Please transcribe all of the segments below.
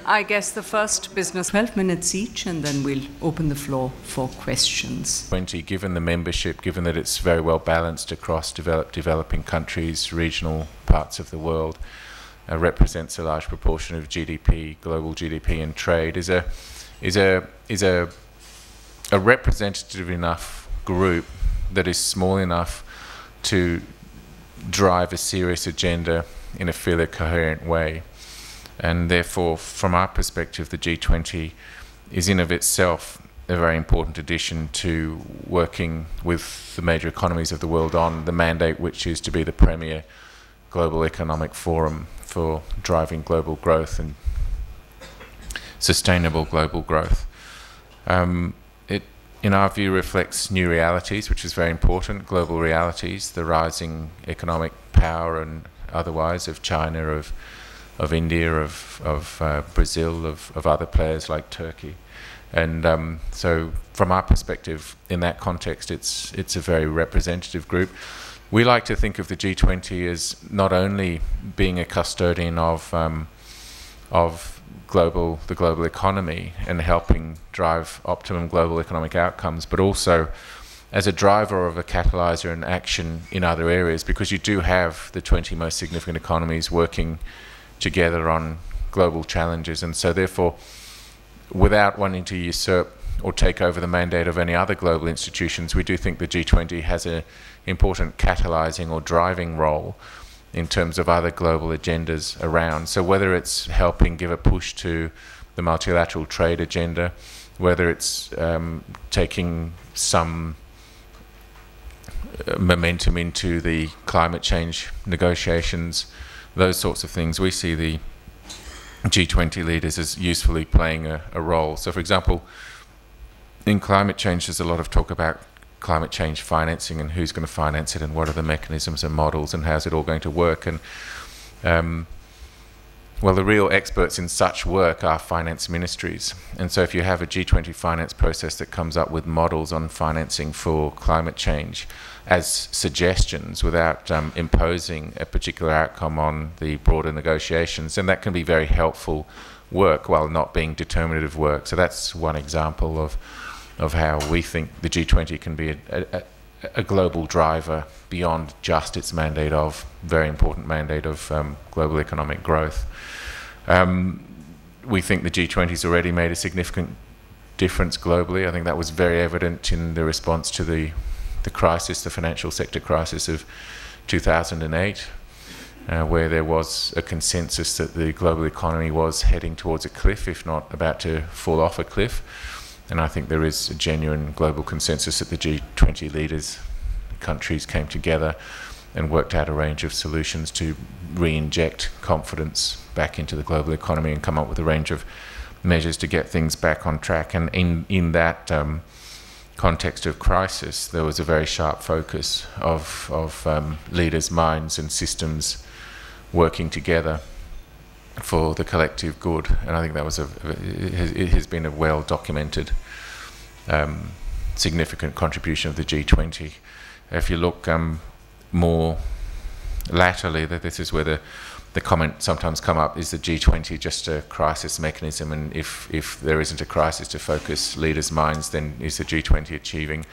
I guess the first business 12 minutes each, and then we'll open the floor for questions. Given the membership, given that it's very well balanced across developing countries, regional parts of the world, represents a large proportion of GDP, global GDP and trade, is a representative enough group that is small enough to drive a serious agenda in a fairly coherent way. And therefore, from our perspective, the G20 is in of itself a very important addition to working with the major economies of the world on the mandate, which is to be the premier global economic forum for driving global growth and sustainable global growth. It, in our view, reflects new realities, which is very important, global realities, the rising economic power and otherwise of China, of India, of Brazil, of other players like Turkey. And so from our perspective, in that context, it's a very representative group. We like to think of the G20 as not only being a custodian of the global economy and helping drive optimum global economic outcomes, but also as a driver of a catalyzer and action in other areas, because you do have the 20 most significant economies working together on global challenges. And so therefore, without wanting to usurp or take over the mandate of any other global institutions, we do think the G20 has an important catalyzing or driving role in terms of other global agendas around. So whether it's helping give a push to the multilateral trade agenda, whether it's taking some momentum into the climate change negotiations, those sorts of things, we see the G20 leaders as usefully playing a role. So for example, in climate change, there's a lot of talk about climate change financing and who's going to finance it and what are the mechanisms and models and how's it all going to work. And well, the real experts in such work are finance ministries. And so if you have a G20 finance process that comes up with models on financing for climate change as suggestions without imposing a particular outcome on the broader negotiations, then that can be very helpful work while not being determinative work. So that's one example of how we think the G20 can be a global driver beyond just its mandate of, very important mandate of global economic growth. We think the G20's already made a significant difference globally. I think that was very evident in the response to the crisis, the financial sector crisis of 2008, where there was a consensus that the global economy was heading towards a cliff, if not about to fall off a cliff. And I think there is a genuine global consensus that the G20 leaders, countries came together and worked out a range of solutions to re-inject confidence back into the global economy and come up with a range of measures to get things back on track. And in that context of crisis, there was a very sharp focus of leaders' minds and systems working together for the collective good. And I think that was it has been a well-documented significant contribution of the G20. If you look more latterly, that this is where the comment sometimes come up, is the G20 just a crisis mechanism, and if there isn't a crisis to focus leaders' minds, then is the G20 achieving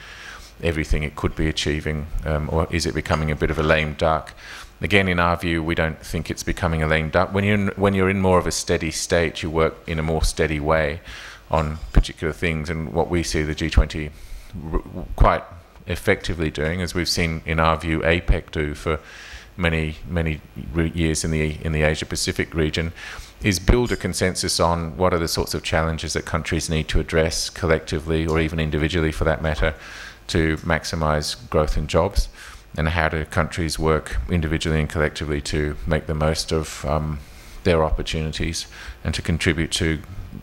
everything it could be achieving, or is it becoming a bit of a lame duck? Again, in our view, we don't think it's becoming a lame duck. When you're in more of a steady state, you work in a more steady way on particular things, and what we see the G20 quite effectively doing, as we've seen in our view APEC do for many years in the Asia Pacific region, is build a consensus on what are the sorts of challenges that countries need to address collectively or even individually for that matter to maximize growth and jobs, and how do countries work individually and collectively to make the most of their opportunities and to contribute to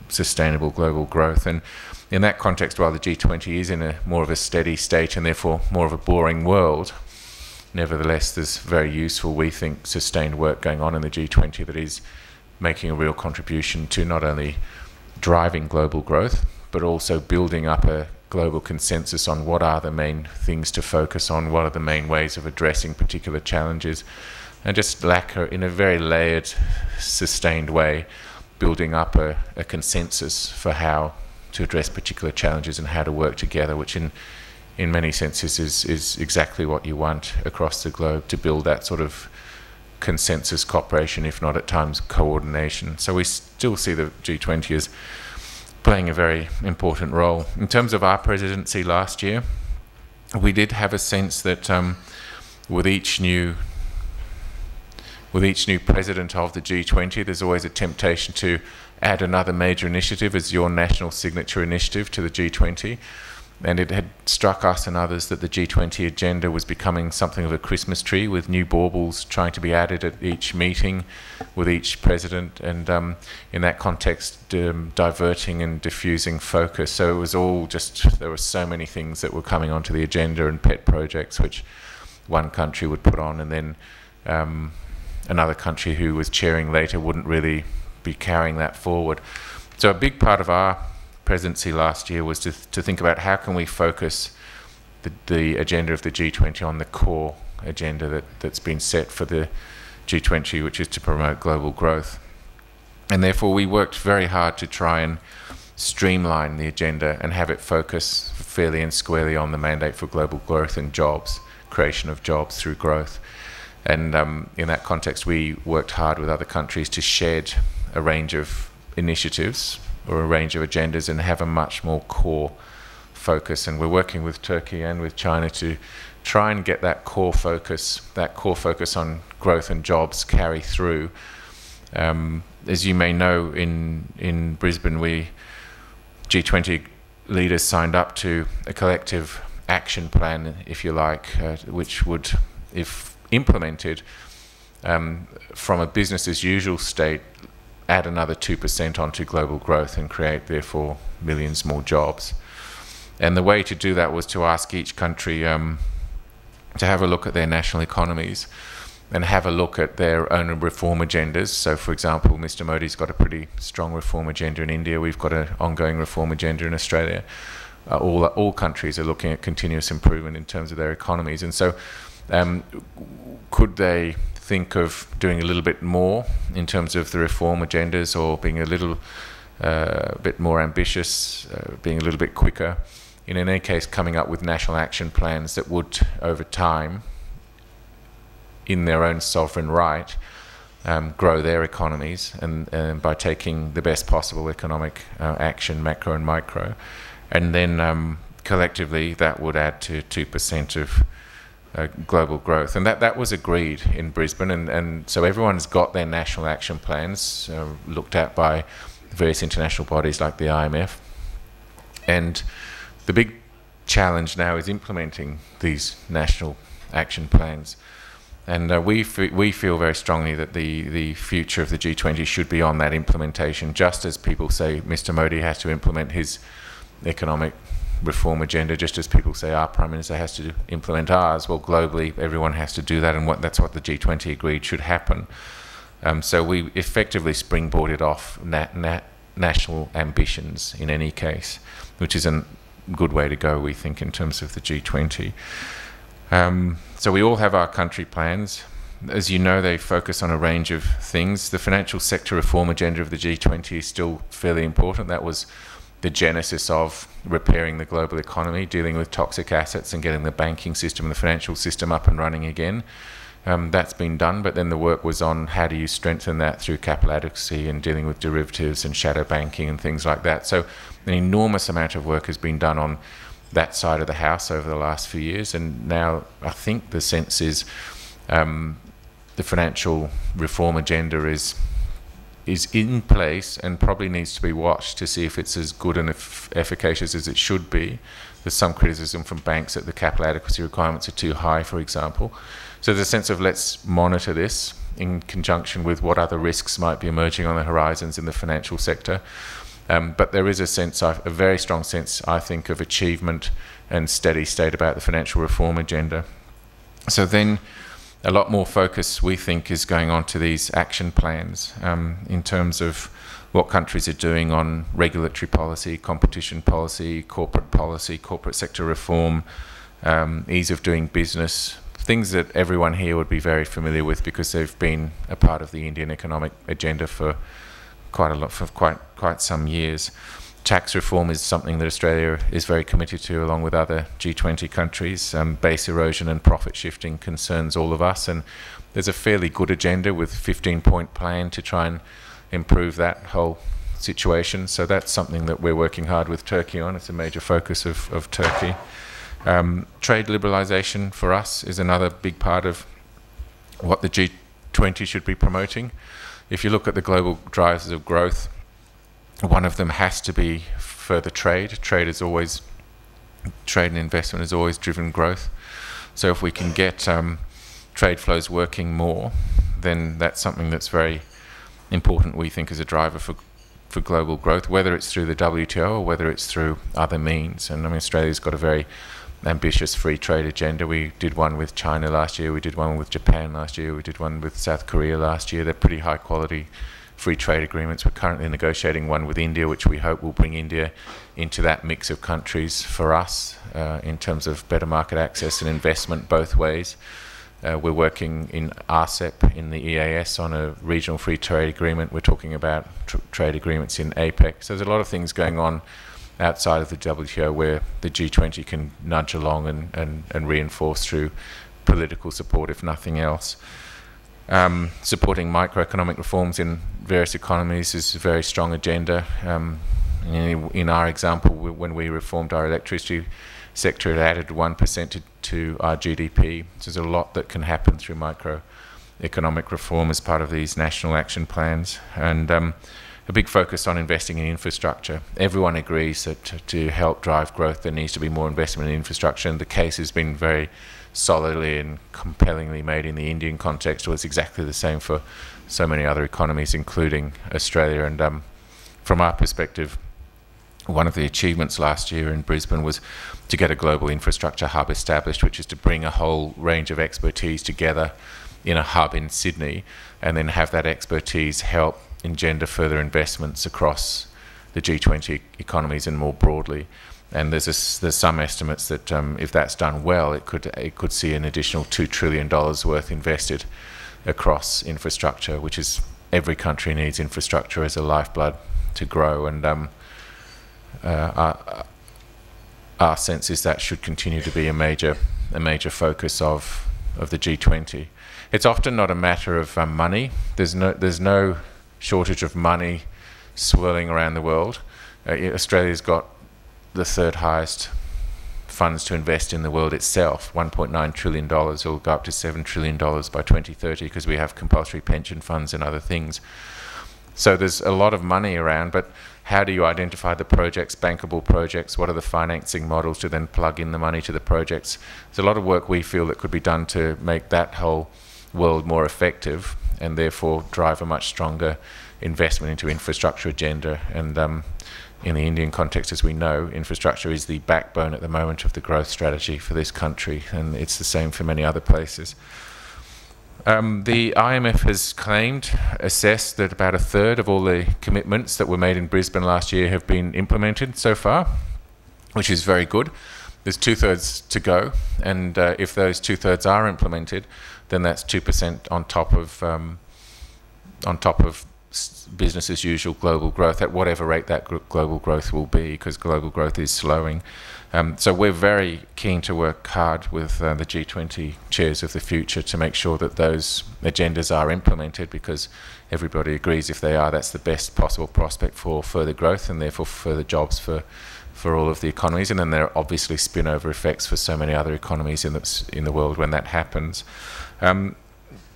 sustainable global growth. And in that context, while the G20 is in a more of a steady state and therefore more of a boring world, nevertheless there's very useful, we think, sustained work going on in the G20 that is making a real contribution to not only driving global growth, but also building up a global consensus on what are the main things to focus on, what are the main ways of addressing particular challenges, and just in a very layered, sustained way, building up a consensus for how to address particular challenges and how to work together, which in many senses is exactly what you want across the globe, to build that sort of consensus cooperation, if not at times coordination. So we still see the G20 as playing a very important role. In terms of our presidency last year, we did have a sense that with each new president of the G20, there's always a temptation to add another major initiative as your national signature initiative to the G20. And it had struck us and others that the G20 agenda was becoming something of a Christmas tree, with new baubles trying to be added at each meeting with each president, and in that context diverting and diffusing focus. So it was all just, there were so many things that were coming onto the agenda and pet projects which one country would put on, and then another country who was chairing later wouldn't really be carrying that forward. So a big part of our presidency last year was to think about how can we focus the agenda of the G20 on the core agenda that's been set for the G20, which is to promote global growth. And therefore we worked very hard to try and streamline the agenda and have it focus fairly and squarely on the mandate for global growth and jobs, creation of jobs through growth. And in that context, we worked hard with other countries to shed a range of initiatives or a range of agendas and have a much more core focus. And we're working with Turkey and with China to try and get that core focus on growth and jobs carry through. As you may know, in Brisbane, G20 leaders signed up to a collective action plan, if you like, which would, if implemented from a business as usual state, add another 2% onto global growth and create, therefore, millions more jobs. And the way to do that was to ask each country to have a look at their national economies and have a look at their own reform agendas. So, for example, Mr. Modi's got a pretty strong reform agenda in India. We've got an ongoing reform agenda in Australia. All countries are looking at continuous improvement in terms of their economies. And so could they think of doing a little bit more in terms of the reform agendas, or being a little bit more ambitious, being a little bit quicker? In any case, coming up with national action plans that would, over time, in their own sovereign right, grow their economies, and by taking the best possible economic action, macro and micro, and then collectively that would add to 2% of global growth. And that was agreed in Brisbane, and so everyone's got their national action plans looked at by various international bodies like the IMF. And the big challenge now is implementing these national action plans. And we feel very strongly that the future of the G20 should be on that implementation, just as people say Mr. Modi has to implement his economic reform agenda, just as people say our Prime Minister has to implement ours. Well, globally, everyone has to do that, and that's what the G20 agreed should happen. So we effectively springboarded off national ambitions in any case, which is a good way to go, we think, in terms of the G20. So we all have our country plans. As you know, they focus on a range of things. The financial sector reform agenda of the G20 is still fairly important. That was the genesis of repairing the global economy, dealing with toxic assets and getting the banking system and the financial system up and running again. That's been done, but then the work was on how do you strengthen that through capital adequacy and dealing with derivatives and shadow banking and things like that. So an enormous amount of work has been done on that side of the house over the last few years, and now I think the sense is the financial reform agenda is in place and probably needs to be watched to see if it's as good and efficacious as it should be. There's some criticism from banks that the capital adequacy requirements are too high, for example. So there's a sense of let's monitor this in conjunction with what other risks might be emerging on the horizons in the financial sector. But there is a sense, a very strong sense, I think, of achievement and steady state about the financial reform agenda. So then a lot more focus, we think, is going on to these action plans in terms of what countries are doing on regulatory policy, competition policy, corporate sector reform, ease of doing business, things that everyone here would be very familiar with because they've been a part of the Indian economic agenda for quite a lot for quite some years. Tax reform is something that Australia is very committed to, along with other G20 countries. Base erosion and profit shifting concerns all of us, and there's a fairly good agenda with 15-point plan to try and improve that whole situation. So that's something that we're working hard with Turkey on. It's a major focus of Turkey. Trade liberalisation for us is another big part of what the G20 should be promoting. If you look at the global drivers of growth, one of them has to be further trade. Trade and investment has always driven growth. So if we can get trade flows working more, then that's something that's very important, we think, as a driver for global growth, whether it's through the WTO or whether it's through other means. And I mean, Australia's got a very ambitious free trade agenda. We did one with China last year, we did one with Japan last year, we did one with South Korea last year. They're pretty high quality free trade agreements. We're currently negotiating one with India, which we hope will bring India into that mix of countries for us in terms of better market access and investment both ways. We're working in RCEP in the EAS on a regional free trade agreement. We're talking about trade agreements in APEC. So there's a lot of things going on outside of the WTO where the G20 can nudge along and reinforce through political support, if nothing else. Supporting microeconomic reforms in various economies is a very strong agenda. In our example, when we reformed our electricity sector, it added 1% to our GDP. So there's a lot that can happen through microeconomic reform as part of these national action plans. And a big focus on investing in infrastructure. Everyone agrees that to help drive growth, there needs to be more investment in infrastructure, and the case has been very solidly and compellingly made in the Indian context. It was exactly the same for so many other economies, including Australia. And from our perspective, one of the achievements last year in Brisbane was to get a global infrastructure hub established, which is to bring a whole range of expertise together in a hub in Sydney, and then have that expertise help engender further investments across the G20 economies and more broadly. And there's some estimates that if that's done well, it could see an additional $2 trillion worth invested across infrastructure, which is, every country needs infrastructure as a lifeblood to grow. And our sense is that should continue to be a major focus of the G20. It's often not a matter of money. There's no shortage of money swirling around the world. Australia's got the third highest funds to invest in the world itself, $1.9 trillion. It will go up to $7 trillion by 2030 because we have compulsory pension funds and other things. So there's a lot of money around, but how do you identify the projects, bankable projects? What are the financing models to then plug in the money to the projects? There's a lot of work we feel that could be done to make that whole world more effective and therefore drive a much stronger investment into infrastructure agenda. And in the Indian context, as we know, infrastructure is the backbone at the moment of the growth strategy for this country, and it's the same for many other places. The IMF has assessed that about a third of all the commitments that were made in Brisbane last year have been implemented so far, which is very good. There's 2/3 to go, and if those 2/3 are implemented, then that's 2% on top of business as usual global growth at whatever rate that global growth will be, because global growth is slowing. So we're very keen to work hard with the G20 chairs of the future to make sure that those agendas are implemented, because everybody agrees if they are, that's the best possible prospect for further growth and therefore further jobs for all of the economies. And then there are obviously spin-over effects for so many other economies in the world when that happens.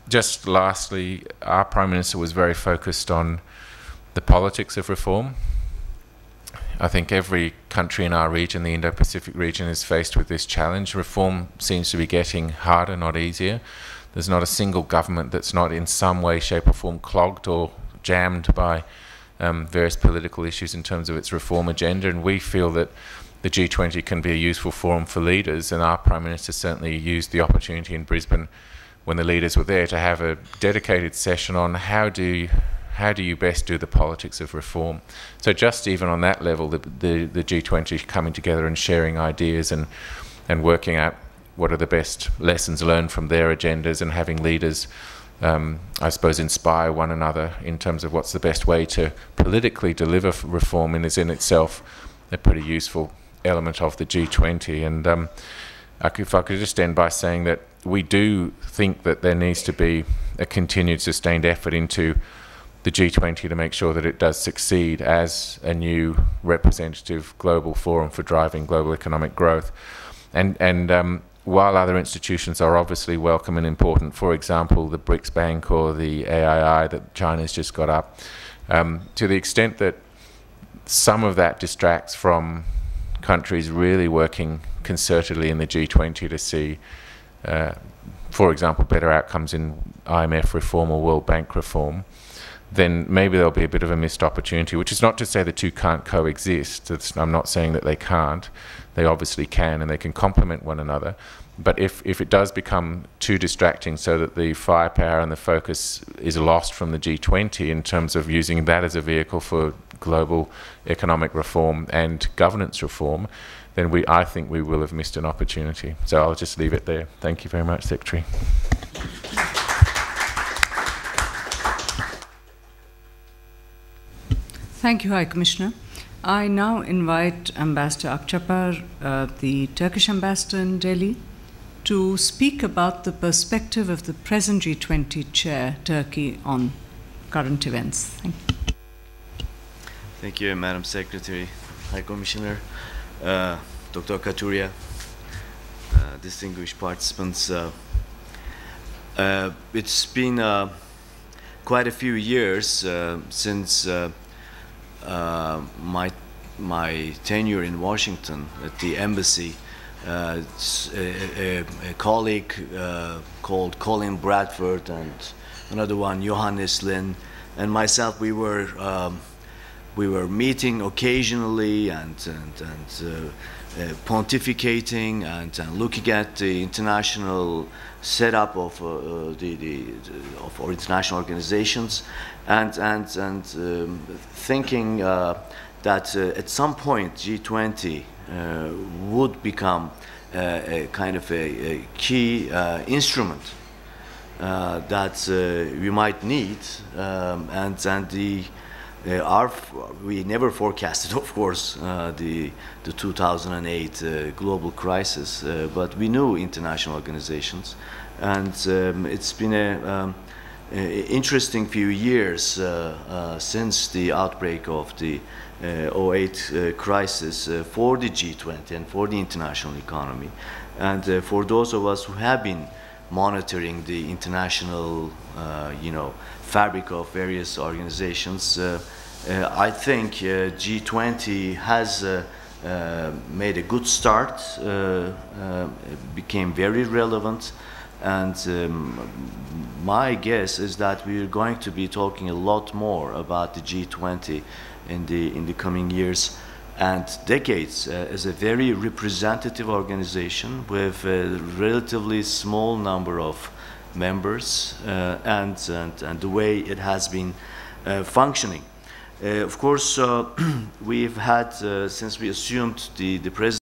Just lastly, our Prime Minister was very focused on the politics of reform. I think every country in our region, the Indo-Pacific region, is faced with this challenge. Reform seems to be getting harder, not easier. There's not a single government that's not in some way, shape or form clogged or jammed by various political issues in terms of its reform agenda, and we feel that the G20 can be a useful forum for leaders, and our Prime Minister certainly used the opportunity in Brisbane when the leaders were there to have a dedicated session on how do you best do the politics of reform. So just even on that level, the G20 coming together and sharing ideas and working out what are the best lessons learned from their agendas, and having leaders I suppose, inspire one another in terms of what's the best way to politically deliver reform, and is in itself a pretty useful element of the G20. And if I could just end by saying that we do think that there needs to be a continued sustained effort into the G20 to make sure that it does succeed as a new representative global forum for driving global economic growth. And while other institutions are obviously welcome and important, for example, the BRICS Bank or the AII that China's just got up, to the extent that some of that distracts from countries really working concertedly in the G20 to see, for example, better outcomes in IMF reform or World Bank reform, then maybe there'll be a bit of a missed opportunity, which is not to say the two can't coexist. I'm not saying that they can't. They obviously can, and they can complement one another. But if it does become too distracting so that the firepower and the focus is lost from the G20 in terms of using that as a vehicle for global economic reform and governance reform, then I think we will have missed an opportunity. So I'll just leave it there. Thank you very much, Secretary. Thank you, High Commissioner. I now invite Ambassador Akçapar, the Turkish ambassador in Delhi, to speak about the perspective of the present G20 chair, Turkey, on current events. Thank you. Thank you, Madam Secretary, High Commissioner, Dr. Kathuria, distinguished participants. It's been quite a few years since my tenure in Washington at the embassy. A colleague called Colin Bradford and another one, Johannes Lin, and myself, we were meeting occasionally and pontificating and looking at the international setup of our international organizations, and thinking that at some point G20 would become a kind of a key instrument that we might need, we never forecasted, of course, the 2008 global crisis, but we knew international organizations, and it's been an interesting few years since the outbreak of the 2008 crisis for the G20 and for the international economy. And for those of us who have been monitoring the international fabric of various organizations, I think G20 has made a good start, became very relevant, and my guess is that we're going to be talking a lot more about the G20 in the coming years and decades as a very representative organization with a relatively small number of members and the way it has been functioning. Of course, we've had, since we assumed the presidency,